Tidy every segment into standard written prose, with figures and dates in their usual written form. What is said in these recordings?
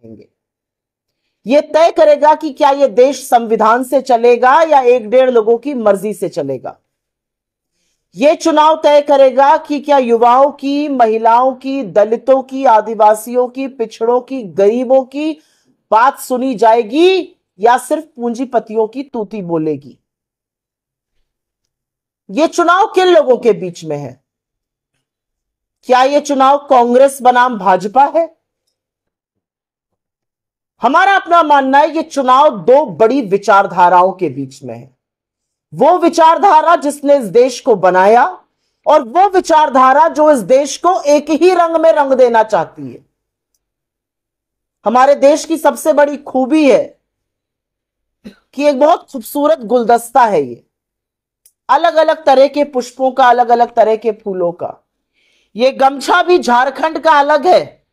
रहेंगे। ये तय करेगा कि क्या ये देश संविधान से चलेगा या एक डेढ़ लोगों की मर्जी से चलेगा। ये चुनाव तय करेगा कि क्या युवाओं की, महिलाओं की, दलितों की, आदिवासियों की, पिछड़ों की, गरीबों की बात सुनी जाएगी या सिर्फ पूंजीपतियों की तूती बोलेगी। ये चुनाव किन लोगों के बीच में है? क्या ये चुनाव कांग्रेस बनाम भाजपा है? हमारा अपना मानना है ये चुनाव दो बड़ी विचारधाराओं के बीच में है। वो विचारधारा जिसने इस देश को बनाया और वो विचारधारा जो इस देश को एक ही रंग में रंग देना चाहती है। हमारे देश की सबसे बड़ी खूबी है कि एक बहुत खूबसूरत गुलदस्ता है ये, अलग अलग तरह के पुष्पों का, अलग अलग तरह के फूलों का। ये गमछा भी झारखंड का अलग है,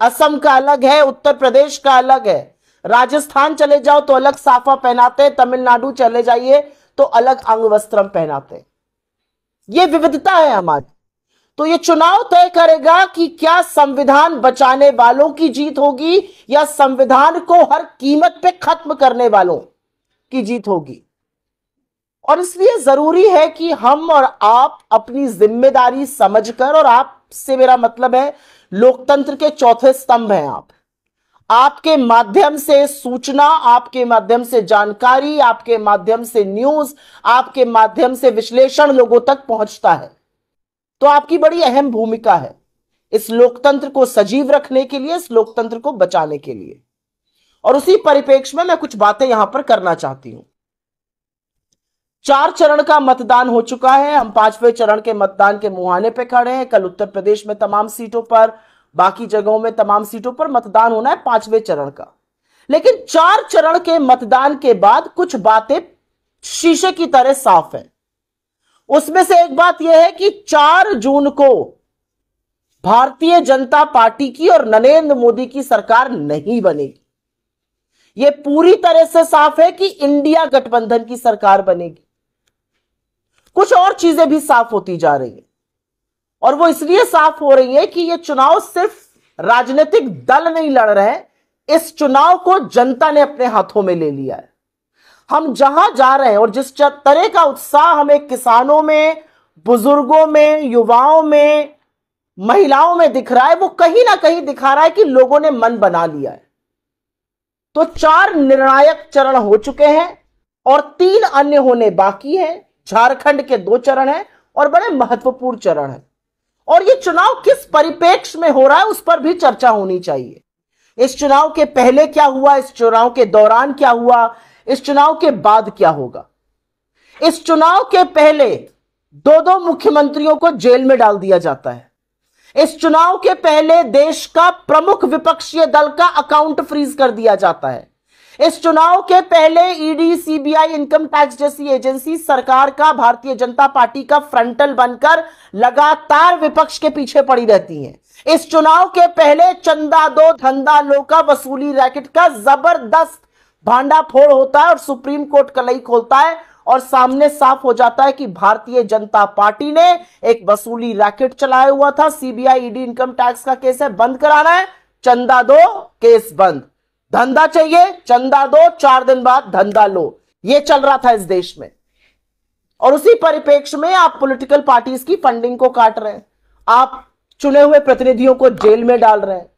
असम का अलग है, उत्तर प्रदेश का अलग है, राजस्थान चले जाओ तो अलग साफा पहनाते, तमिलनाडु चले जाइए तो अलग अंग वस्त्रम पहनाते। ये विविधता है हमारी। तो ये चुनाव तय करेगा कि क्या संविधान बचाने वालों की जीत होगी या संविधान को हर कीमत पे खत्म करने वालों की जीत होगी। और इसलिए जरूरी है कि हम और आप अपनी जिम्मेदारी समझकर, और आप से मेरा मतलब है लोकतंत्र के चौथे स्तंभ हैं आप। आपके माध्यम से सूचना, आपके माध्यम से जानकारी, आपके माध्यम से न्यूज, आपके माध्यम से विश्लेषण लोगों तक पहुंचता है। तो आपकी बड़ी अहम भूमिका है इस लोकतंत्र को सजीव रखने के लिए, इस लोकतंत्र को बचाने के लिए। और उसी परिप्रेक्ष्य में मैं कुछ बातें यहां पर करना चाहती हूं। 4 चरण का मतदान हो चुका है। हम 5वें चरण के मतदान के मुहाने पे खड़े हैं। कल उत्तर प्रदेश में तमाम सीटों पर, बाकी जगहों में तमाम सीटों पर मतदान होना है 5वें चरण का। लेकिन 4 चरण के मतदान के बाद कुछ बातें शीशे की तरह साफ है। उसमें से एक बात यह है कि 4 जून को भारतीय जनता पार्टी की और नरेंद्र मोदी की सरकार नहीं बनेगी। यह पूरी तरह से साफ है कि इंडिया गठबंधन की सरकार बनेगी। कुछ और चीजें भी साफ होती जा रही हैं, और वो इसलिए साफ हो रही है कि यह चुनाव सिर्फ राजनीतिक दल नहीं लड़ रहे हैं, इस चुनाव को जनता ने अपने हाथों में ले लिया है। हम जहां जा रहे हैं और जिस तरह का उत्साह हमें किसानों में, बुजुर्गों में, युवाओं में, महिलाओं में दिख रहा है, वो कहीं ना कहीं दिखा रहा है कि लोगों ने मन बना लिया है। तो 4 निर्णायक चरण हो चुके हैं और 3 अन्य होने बाकी हैं। झारखंड के 2 चरण हैं और बड़े महत्वपूर्ण चरण हैं। और ये चुनाव किस परिप्रेक्ष्य में हो रहा है उस पर भी चर्चा होनी चाहिए। इस चुनाव के पहले क्या हुआ, इस चुनाव के दौरान क्या हुआ, इस चुनाव के बाद क्या होगा। इस चुनाव के पहले 2 मुख्यमंत्रियों को जेल में डाल दिया जाता है। इस चुनाव के पहले देश का प्रमुख विपक्षी दल का अकाउंट फ्रीज कर दिया जाता है। इस चुनाव के पहले ईडी, सीबीआई, इनकम टैक्स जैसी एजेंसी सरकार का, भारतीय जनता पार्टी का फ्रंटल बनकर लगातार विपक्ष के पीछे पड़ी रहती हैं। इस चुनाव के पहले चंदा दो धंधा लो का वसूली रैकेट का जबरदस्त भांडाफोड़ होता है और सुप्रीम कोर्ट कलई खोलता है और सामने साफ हो जाता है कि भारतीय जनता पार्टी ने एक वसूली रैकेट चलाया हुआ था। सीबीआई, ईडी, इनकम टैक्स का केस है, बंद कराना है, चंदा दो, केस बंद। धंधा चाहिए, चंदा दो, 4 दिन बाद धंधा लो। यह चल रहा था इस देश में। और उसी परिप्रेक्ष्य में आप पॉलिटिकल पार्टीज की फंडिंग को काट रहे हैं, आप चुने हुए प्रतिनिधियों को जेल में डाल रहे हैं।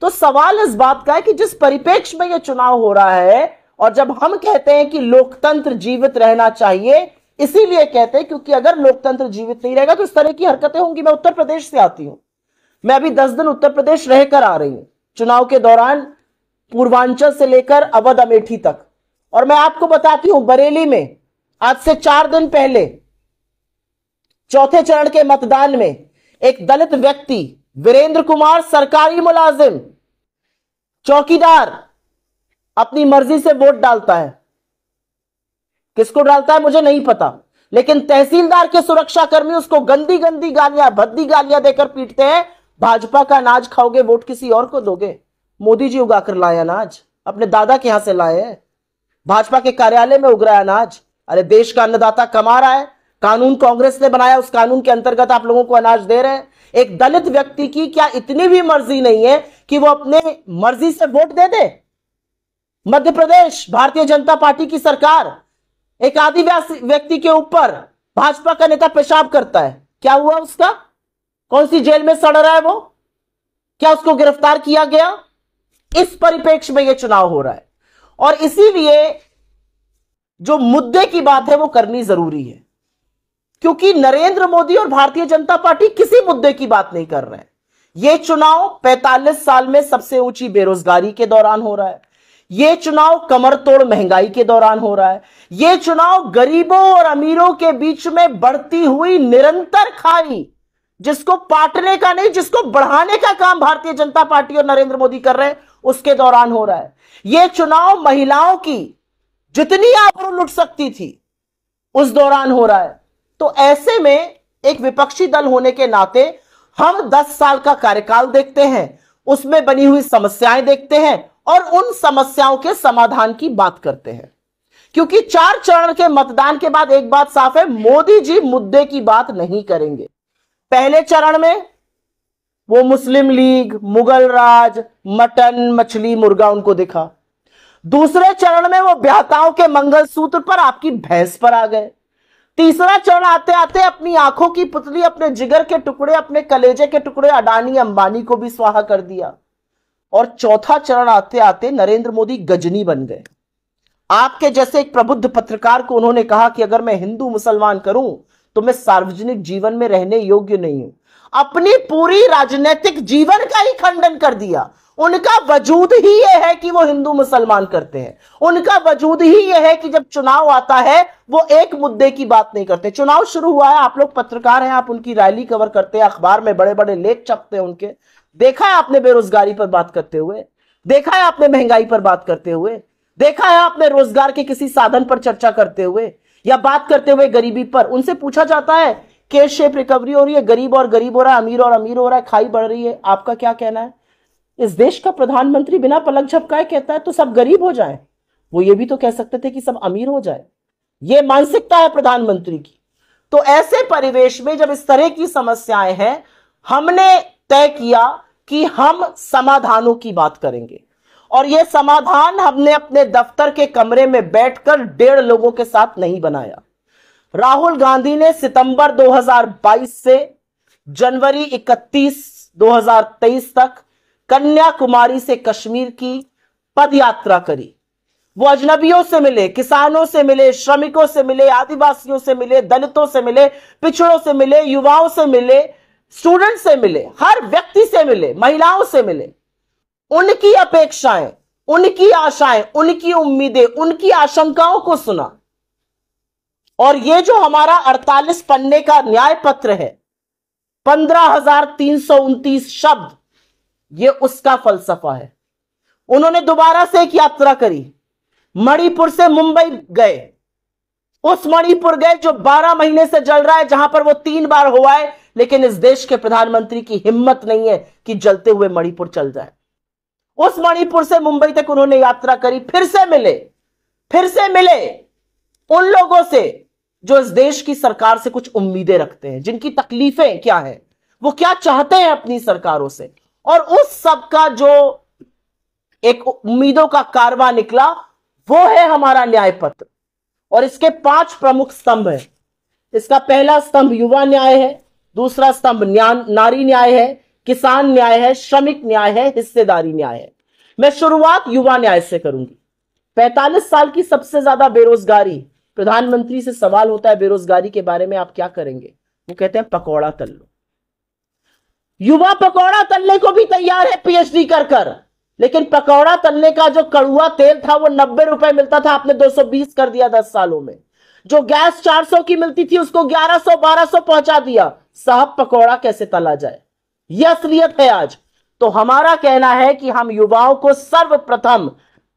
तो सवाल इस बात का है कि जिस परिप्रेक्ष्य में यह चुनाव हो रहा है, और जब हम कहते हैं कि लोकतंत्र जीवित रहना चाहिए, इसीलिए कहते हैं क्योंकि अगर लोकतंत्र जीवित नहीं रहेगा तो इस तरह की हरकतें होंगी। मैं उत्तर प्रदेश से आती हूं, मैं अभी 10 दिन उत्तर प्रदेश रहकर आ रही हूं चुनाव के दौरान, पूर्वांचल से लेकर अवध, अमेठी तक। और मैं आपको बताती हूं, बरेली में आज से 4 दिन पहले 4थे चरण के मतदान में एक दलित व्यक्ति, वीरेंद्र कुमार, सरकारी मुलाजिम, चौकीदार, अपनी मर्जी से वोट डालता है। किसको डालता है मुझे नहीं पता, लेकिन तहसीलदार के सुरक्षाकर्मी उसको गंदी गंदी गालियां, भद्दी गालियां देकर पीटते हैं। भाजपा का अनाज खाओगे, वोट किसी और को दोगे। मोदी जी उगाकर लाए अनाज, अपने दादा के यहां से लाए हैं, भाजपा के कार्यालय में उग रहा है अनाज। अरे देश का अन्नदाता कमा रहा है, कानून कांग्रेस ने बनाया, उस कानून के अंतर्गत आप लोगों को अनाज दे रहे हैं। एक दलित व्यक्ति की क्या इतनी भी मर्जी नहीं है कि वो अपने मर्जी से वोट दे दे? मध्य प्रदेश भारतीय जनता पार्टी की सरकार एक आदिवासी व्यक्ति के ऊपर भाजपा का नेता पेशाब करता है, क्या हुआ उसका? कौन सी जेल में सड़ रहा है वो? क्या उसको गिरफ्तार किया गया? इस परिप्रेक्ष्य में यह चुनाव हो रहा है और इसीलिए जो मुद्दे की बात है वो करनी जरूरी है, क्योंकि नरेंद्र मोदी और भारतीय जनता पार्टी किसी मुद्दे की बात नहीं कर रहे हैं। यह चुनाव 45 साल में सबसे ऊंची बेरोजगारी के दौरान हो रहा है, यह चुनाव कमर तोड़ महंगाई के दौरान हो रहा है, यह चुनाव गरीबों और अमीरों के बीच में बढ़ती हुई निरंतर खाई, जिसको पाटने का नहीं जिसको बढ़ाने का काम भारतीय जनता पार्टी और नरेंद्र मोदी कर रहे हैं, उसके दौरान हो रहा है। यह चुनाव महिलाओं की जितनी आबरू लुट सकती थी उस दौरान हो रहा है। तो ऐसे में एक विपक्षी दल होने के नाते हम 10 साल का कार्यकाल देखते हैं, उसमें बनी हुई समस्याएं देखते हैं और उन समस्याओं के समाधान की बात करते हैं। क्योंकि 4 चरण के मतदान के बाद एक बात साफ है, मोदी जी मुद्दे की बात नहीं करेंगे। पहले चरण में वो मुस्लिम लीग, मुगल राज, मटन, मछली, मुर्गा उनको दिखा। दूसरे चरण में वो ब्याहताओं के मंगलसूत्र पर आपकी भैंस पर आ गए। तीसरा चरण आते आते अपनी आंखों की पुतली, अपने जिगर के टुकड़े, अपने कलेजे के टुकड़े अडानी अंबानी को भी स्वाहा कर दिया। और चौथा चरण आते आते नरेंद्र मोदी गजनी बन गए। आपके जैसे एक प्रबुद्ध पत्रकार को उन्होंने कहा कि अगर मैं हिंदू मुसलमान करूं तो मैं सार्वजनिक जीवन में रहने योग्य नहीं हूं। अपनी पूरी राजनीतिक जीवन का ही खंडन कर दिया। उनका वजूद ही यह है कि वो हिंदू मुसलमान करते हैं, उनका वजूद ही यह है कि जब चुनाव आता है वो एक मुद्दे की बात नहीं करते। चुनाव शुरू हुआ है, आप लोग पत्रकार हैं, आप उनकी रैली कवर करते हैं, अखबार में बड़े बड़े लेख छपते हैं उनके। देखा है आपने बेरोजगारी पर बात करते हुए, देखा है आपने महंगाई पर बात करते हुए, देखा है आपने रोजगार के किसी साधन पर चर्चा करते हुए या बात करते हुए गरीबी पर? उनसे पूछा जाता है केस शेप रिकवरी हो रही है, गरीब और गरीब हो रहा है, अमीर और अमीर हो रहा है, खाई बढ़ रही है, आपका क्या कहना है? इस देश का प्रधानमंत्री बिना पलक झपकाए कहता है तो सब गरीब हो जाए। वो ये भी तो कह सकते थे कि सब अमीर हो जाए। ये मानसिकता है प्रधानमंत्री की। तो ऐसे परिवेश में जब इस तरह की समस्याएं हैं, हमने तय किया कि हम समाधानों की बात करेंगे और यह समाधान हमने अपने दफ्तर के कमरे में बैठकर 1.5 लोगों के साथ नहीं बनाया। राहुल गांधी ने सितंबर 2022 से जनवरी 31, 2023 तक कन्याकुमारी से कश्मीर की पद यात्रा करी। वो अजनबियों से मिले, किसानों से मिले, श्रमिकों से मिले, आदिवासियों से मिले, दलितों से मिले, पिछड़ों से मिले, युवाओं से मिले, स्टूडेंट से मिले, हर व्यक्ति से मिले, महिलाओं से मिले। उनकी अपेक्षाएं, उनकी आशाएं, उनकी उम्मीदें, उनकी आशंकाओं को सुना। और ये जो हमारा 48 पन्ने का न्याय पत्र है, 15,329 शब्द, ये उसका फलसफा है। उन्होंने दोबारा से एक यात्रा करी, मणिपुर से मुंबई गए। उस मणिपुर गए जो 12 महीने से जल रहा है, जहां पर वो 3 बार हुआ है, लेकिन इस देश के प्रधानमंत्री की हिम्मत नहीं है कि जलते हुए मणिपुर चल जाए। उस मणिपुर से मुंबई तक उन्होंने यात्रा करी, फिर से मिले उन लोगों से जो इस देश की सरकार से कुछ उम्मीदें रखते हैं, जिनकी तकलीफें क्या है, वो क्या चाहते हैं अपनी सरकारों से। और उस सब का जो एक उम्मीदों का कारवां निकला, वो है हमारा न्याय पत्र। और इसके 5 प्रमुख स्तंभ है। इसका पहला स्तंभ युवा न्याय है, दूसरा स्तंभ नारी न्याय है, किसान न्याय है, श्रमिक न्याय है, हिस्सेदारी न्याय है। मैं शुरुआत युवा न्याय से करूंगी। 45 साल की सबसे ज्यादा बेरोजगारी। प्रधानमंत्री से सवाल होता है बेरोजगारी के बारे में आप क्या करेंगे? वो कहते हैं पकौड़ा तल लो। युवा पकौड़ा तलने को भी तैयार है पीएचडी कर, लेकिन पकौड़ा तलने का जो कड़ुआ तेल था वो 90 रुपए मिलता था, आपने 220 कर दिया 10 सालों में। जो गैस 400 की मिलती थी उसको 1100 1200 पहुंचा दिया। साहब पकौड़ा कैसे तला जाए? यह असलियत है आज। तो हमारा कहना है कि हम युवाओं को सर्वप्रथम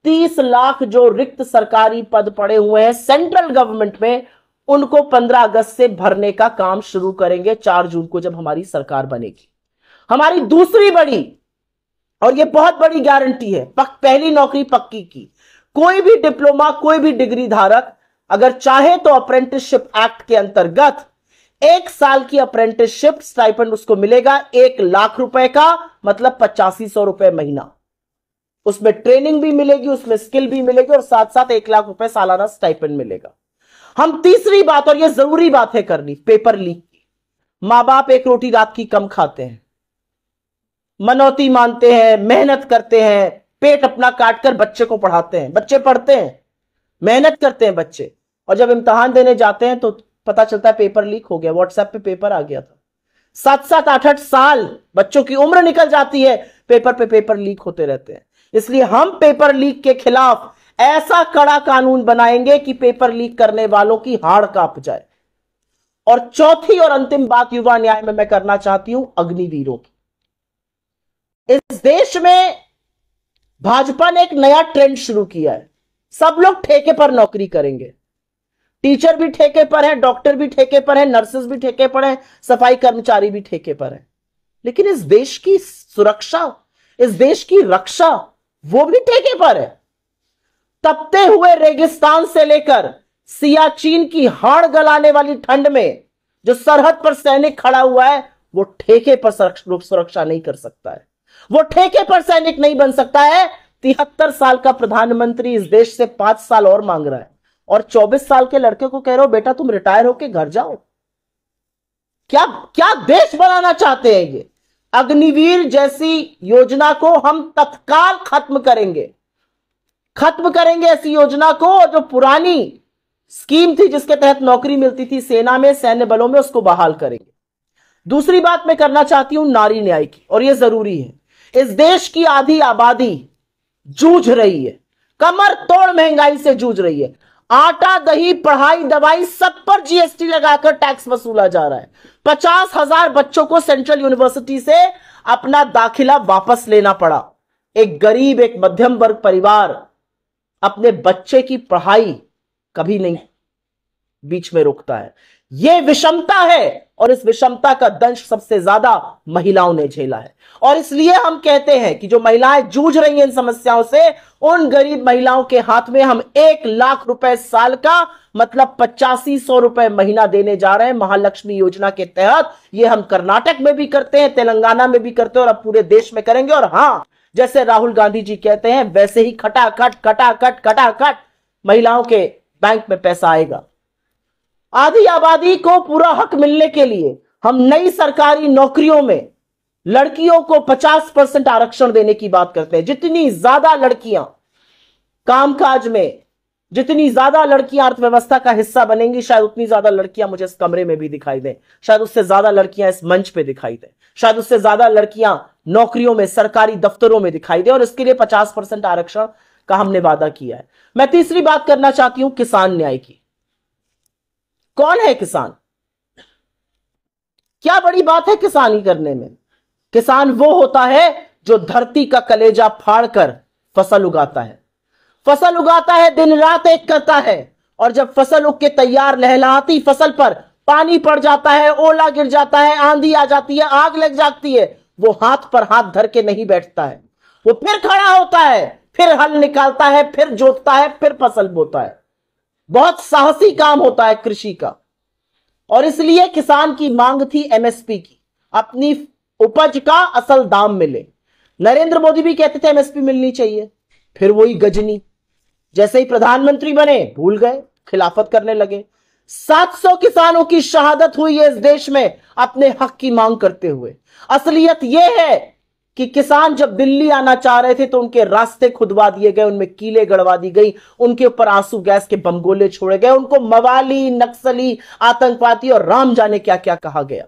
30 लाख जो रिक्त सरकारी पद पड़े हुए हैं सेंट्रल गवर्नमेंट में, उनको 15 अगस्त से भरने का काम शुरू करेंगे, 4 जून को जब हमारी सरकार बनेगी। हमारी दूसरी बड़ी और यह बहुत बड़ी गारंटी है, पहली नौकरी पक्की की। कोई भी डिप्लोमा, कोई भी डिग्री धारक अगर चाहे तो अप्रेंटिसशिप एक्ट के अंतर्गत 1 साल की अप्रेंटिसशिप स्टाइपेंड उसको मिलेगा 1 लाख रुपए का, मतलब 8500 रुपए महीना। उसमें ट्रेनिंग भी मिलेगी, उसमें स्किल भी मिलेगी और साथ साथ 1 लाख रुपए सालाना स्टाइपेंड मिलेगा। हम तीसरी बात, और यह जरूरी बात है करनी, पेपर लीक की। मां बाप एक रोटी रात की कम खाते हैं, मनौती मानते हैं, मेहनत करते हैं, पेट अपना काटकर बच्चे को पढ़ाते हैं, बच्चे पढ़ते हैं, मेहनत करते हैं बच्चे, और जब इम्तिहान देने जाते हैं तो पता चलता है पेपर लीक हो गया, व्हाट्सएप पे पेपर आ गया था। 7-7, 8-8 साल बच्चों की उम्र निकल जाती है, पेपर पे पेपर लीक होते रहते हैं। इसलिए हम पेपर लीक के खिलाफ ऐसा कड़ा कानून बनाएंगे कि पेपर लीक करने वालों की हाड़ कांप जाए। और चौथी और अंतिम बात युवा न्याय में मैं करना चाहती हूं अग्निवीरों की। इस देश में भाजपा ने एक नया ट्रेंड शुरू किया है, सब लोग ठेके पर नौकरी करेंगे। टीचर भी ठेके पर है, डॉक्टर भी ठेके पर है, नर्सेस भी ठेके पर है, सफाई कर्मचारी भी ठेके पर है। लेकिन इस देश की सुरक्षा, इस देश की रक्षा, वो भी ठेके पर है। तपते हुए रेगिस्तान से लेकर सियाचिन की हाड़ गलाने वाली ठंड में जो सरहद पर सैनिक खड़ा हुआ है, वो ठेके पर सुरक्षा नहीं कर सकता है, वो ठेके पर सैनिक नहीं बन सकता है। 73 साल का प्रधानमंत्री इस देश से 5 साल और मांग रहा है, और 24 साल के लड़के को कह रहे हो बेटा तुम रिटायर होके घर जाओ। क्या क्या देश बनाना चाहते हैं ये? अग्निवीर जैसी योजना को हम तत्काल खत्म करेंगे, खत्म करेंगे ऐसी योजना को। जो पुरानी स्कीम थी जिसके तहत नौकरी मिलती थी सेना में, सैन्य बलों में, उसको बहाल करेंगे। दूसरी बात मैं करना चाहती हूं नारी न्याय की, और यह जरूरी है। इस देश की आधी आबादी जूझ रही है, कमर तोड़ महंगाई से जूझ रही है। आटा, दही, पढ़ाई, दवाई, सब पर जीएसटी लगाकर टैक्स वसूला जा रहा है। 50,000 बच्चों को सेंट्रल यूनिवर्सिटी से अपना दाखिला वापस लेना पड़ा। एक गरीब, एक मध्यम वर्ग परिवार अपने बच्चे की पढ़ाई कभी नहीं बीच में रोकता है। यह विषमता है, और इस विषमता का दंश सबसे ज्यादा महिलाओं ने झेला है। और इसलिए हम कहते हैं कि जो महिलाएं जूझ रही हैं इन समस्याओं से, उन गरीब महिलाओं के हाथ में हम 1 लाख रुपए साल का, मतलब 8500 रुपए महीना देने जा रहे हैं महालक्ष्मी योजना के तहत। यह हम कर्नाटक में भी करते हैं, तेलंगाना में भी करते हैं, और अब पूरे देश में करेंगे। और हां, जैसे राहुल गांधी जी कहते हैं वैसे ही खटाखट खटाखट खटाखट महिलाओं के बैंक में पैसा आएगा। आधी आबादी को पूरा हक मिलने के लिए हम नई सरकारी नौकरियों में लड़कियों को 50% आरक्षण देने की बात करते हैं। जितनी ज्यादा लड़कियां कामकाज में, जितनी ज्यादा लड़कियां अर्थव्यवस्था का हिस्सा बनेंगी, शायद उतनी ज्यादा लड़कियां मुझे इस कमरे में भी दिखाई दें, शायद उससे ज्यादा लड़कियां इस मंच पे दिखाई दें, शायद उससे ज्यादा लड़कियां नौकरियों में, सरकारी दफ्तरों में दिखाई दें। और इसके लिए 50% आरक्षण का हमने वादा किया है। मैं तीसरी बात करना चाहती हूं किसान न्याय की। कौन है किसान? क्या बड़ी बात है किसानी करने में? किसान वो होता है जो धरती का कलेजा फाड़कर फसल उगाता है, फसल उगाता है, दिन रात एक करता है। और जब फसल उग के तैयार लहलहाती फसल पर पानी पड़ जाता है, ओला गिर जाता है, आंधी आ जाती है, आग लग जाती है, वो हाथ पर हाथ धर के नहीं बैठता है, वो फिर खड़ा होता है, फिर हल निकालता है, फिर जोतता है, फिर फसल बोता है। बहुत साहसी काम होता है कृषि का। और इसलिए किसान की मांग थी एमएसपी की, अपनी उपज का असल दाम मिले। नरेंद्र मोदी भी कहते थे एमएसपी मिलनी चाहिए, फिर वही गजनी, जैसे ही प्रधानमंत्री बने भूल गए, खिलाफत करने लगे। 700 किसानों की शहादत हुई है इस देश में अपने हक की मांग करते हुए। असलियत यह है कि किसान जब दिल्ली आना चाह रहे थे तो उनके रास्ते खुदवा दिए गए, उनमें कीलें गड़वा दी गई, उनके ऊपर आंसू गैस के बमगोले छोड़े गए, उनको मवाली, नक्सली, आतंकवादी और राम जाने क्या क्या कहा गया।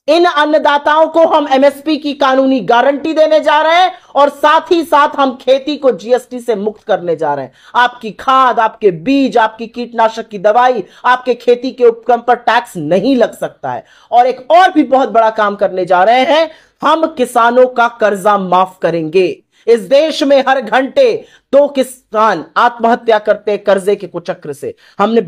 इन अन्नदाताओं को हम एमएसपी की कानूनी गारंटी देने जा रहे हैं, और साथ ही साथ हम खेती को जीएसटी से मुक्त करने जा रहे हैं। आपकी खाद, आपके बीज, आपकी कीटनाशक की दवाई, आपके खेती के उपक्रम पर टैक्स नहीं लग सकता है। और एक और भी बहुत बड़ा काम करने जा रहे हैं, हम किसानों का कर्जा माफ करेंगे। इस देश में हर घंटे 2 किसान आत्महत्या करते कर्जे के कुचक्र से। हमने